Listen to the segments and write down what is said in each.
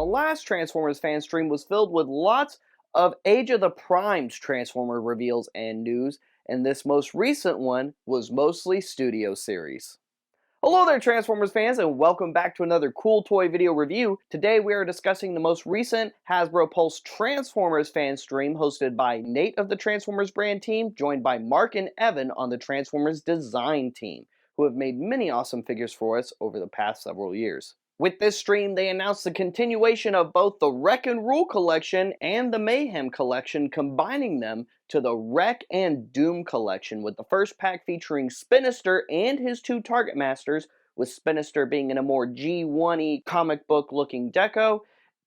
last Transformers fan stream was filled with lots of Age of the Primes Transformer reveals and news, and this most recent one was mostly Studio Series. Hello there Transformers fans, and welcome back to another cool toy video review. Today we are discussing the most recent Hasbro Pulse Transformers fan stream hosted by Nate of the Transformers brand team, joined by Mark and Evan on the Transformers design team, who have made many awesome figures for us over the past several years. With this stream, they announced the continuation of both the Wreck and Rule collection and the Mayhem collection, combining them to the Wreck and Doom collection, with the first pack featuring Spinister and his two Target Masters, with Spinister being in a more G1-y comic book looking deco,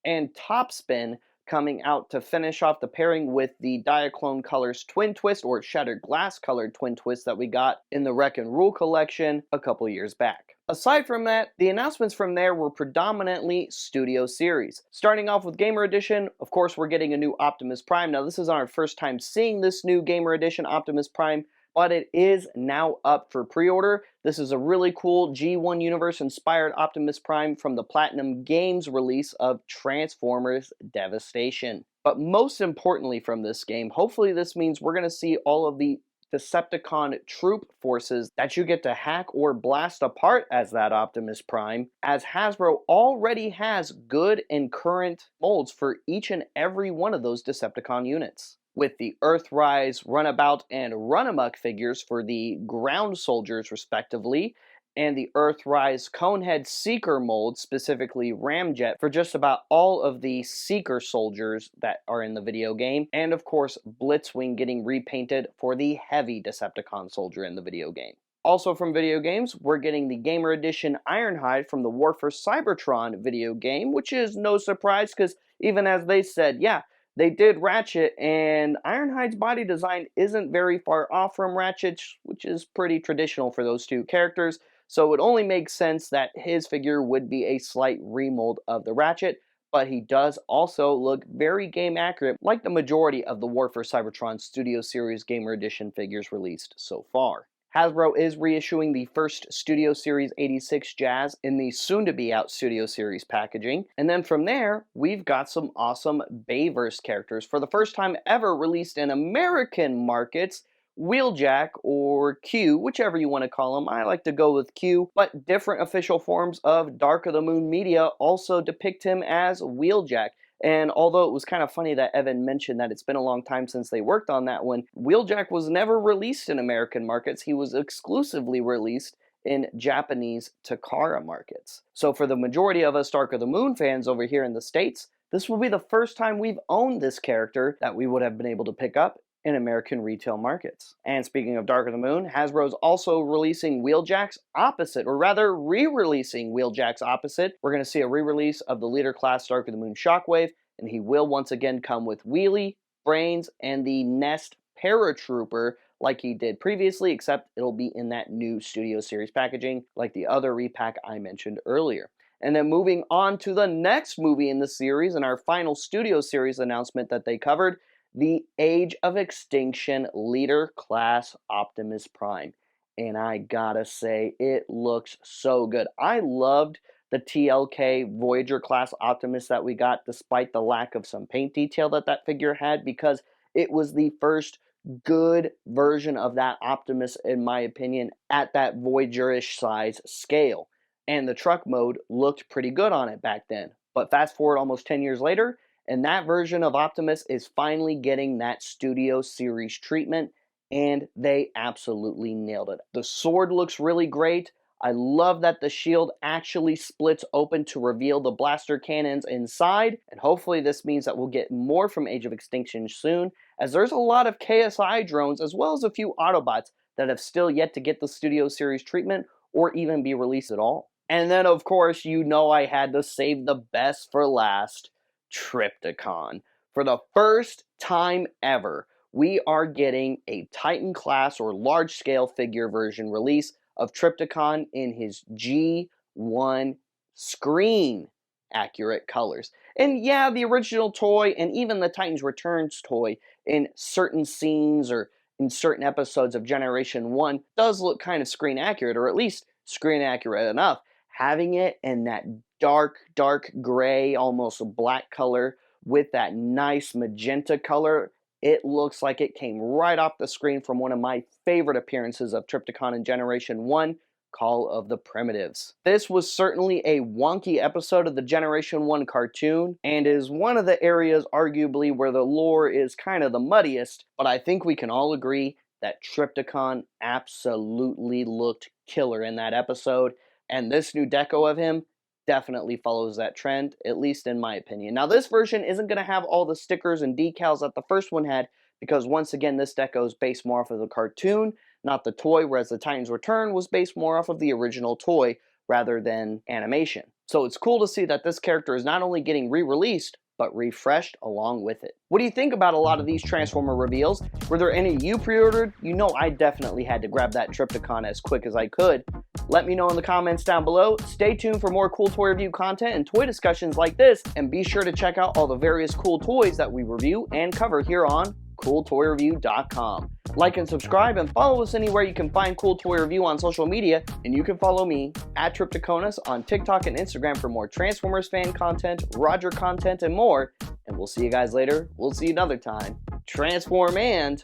and Topspin coming out to finish off the pairing with the Diaclone Colors Twin Twist, or Shattered Glass colored Twin Twist that we got in the Wreck and Rule collection a couple years back. Aside from that, the announcements from there were predominantly Studio Series. Starting off with Gamer Edition, of course we're getting a new Optimus Prime. Now this is our first time seeing this new Gamer Edition Optimus Prime, but it is now up for pre-order. This is a really cool G1 Universe inspired Optimus Prime from the Platinum Games release of Transformers Devastation. But most importantly from this game, hopefully this means we're going to see all of the Decepticon troop forces that you get to hack or blast apart as that Optimus Prime, as Hasbro already has good and current molds for each and every one of those Decepticon units. With the Earthrise, Runabout, and Runamuck figures for the ground soldiers respectively, and the Earthrise Conehead Seeker mold, specifically Ramjet, for just about all of the Seeker soldiers that are in the video game, and of course Blitzwing getting repainted for the heavy Decepticon soldier in the video game. Also from video games, we're getting the Gamer Edition Ironhide from the War for Cybertron video game, which is no surprise because even as they said, yeah, they did Ratchet, and Ironhide's body design isn't very far off from Ratchet's, which is pretty traditional for those two characters, so it only makes sense that his figure would be a slight remold of the Ratchet, but he does also look very game accurate, like the majority of the War for Cybertron Studio Series Gamer Edition figures released so far. Hasbro is reissuing the first Studio Series 86 Jazz in the soon-to-be-out Studio Series packaging. And then from there, we've got some awesome Bayverse characters for the first time ever released in American markets. Wheeljack, or Q, whichever you want to call him. I like to go with Q, but different official forms of Dark of the Moon media also depict him as Wheeljack. And although it was kind of funny that Evan mentioned that it's been a long time since they worked on that one, Wheeljack was never released in American markets. He was exclusively released in Japanese Takara markets. So for the majority of us Dark of the Moon fans over here in the States, this will be the first time we've owned this character that we would have been able to pick up in American retail markets. And speaking of Dark of the Moon, Hasbro's also releasing Wheeljack's Opposite, or rather re-releasing Wheeljack's Opposite. We're going to see a re-release of the Leader Class Dark of the Moon Shockwave, and he will once again come with Wheelie, Brains, and the Nest Paratrooper like he did previously, except it'll be in that new Studio Series packaging like the other repack I mentioned earlier. And then moving on to the next movie in the series, and our final Studio Series announcement that they covered, the Age of Extinction Leader Class Optimus Prime. And I gotta say, it looks so good. I loved the TLK Voyager Class Optimus that we got, despite the lack of some paint detail that figure had, because it was the first good version of that Optimus, in my opinion, at that Voyager-ish size scale. And the truck mode looked pretty good on it back then. But fast forward almost 10 years later, and that version of Optimus is finally getting that Studio Series treatment, and they absolutely nailed it. The sword looks really great. I love that the shield actually splits open to reveal the blaster cannons inside, and hopefully this means that we'll get more from Age of Extinction soon, as there's a lot of KSI drones as well as a few Autobots that have still yet to get the Studio Series treatment or even be released at all. And then of course, you know I had to save the best for last, Trypticon. For the first time ever, we are getting a Titan class or large scale figure version release of Trypticon in his G1 screen accurate colors. And yeah, the original toy and even the Titans Returns toy in certain scenes or in certain episodes of Generation 1 does look kind of screen accurate, or at least screen accurate enough. Having it in that dark gray, almost a black color with that nice magenta color. It looks like it came right off the screen from one of my favorite appearances of Trypticon in Generation 1, Call of the Primitives. This was certainly a wonky episode of the Generation 1 cartoon, and is one of the areas arguably where the lore is kind of the muddiest, but I think we can all agree that Trypticon absolutely looked killer in that episode, and this new deco of him definitely follows that trend, at least in my opinion. Now, this version isn't going to have all the stickers and decals that the first one had, because once again, this deco is based more off of the cartoon, not the toy, whereas the Titans Return was based more off of the original toy rather than animation. So it's cool to see that this character is not only getting re-released, but refreshed along with it. What do you think about a lot of these Transformer reveals? Were there any you pre-ordered? You know I definitely had to grab that Trypticon as quick as I could. Let me know in the comments down below. Stay tuned for more cool toy review content and toy discussions like this, and be sure to check out all the various cool toys that we review and cover here on CoolToyReview.com. Like and subscribe, and follow us anywhere you can find Cool Toy Review on social media, and you can follow me at Trypticonus on TikTok and Instagram for more Transformers fan content, Roger content, and more. And we'll see you guys later. We'll see you another time. Transform and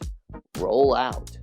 roll out.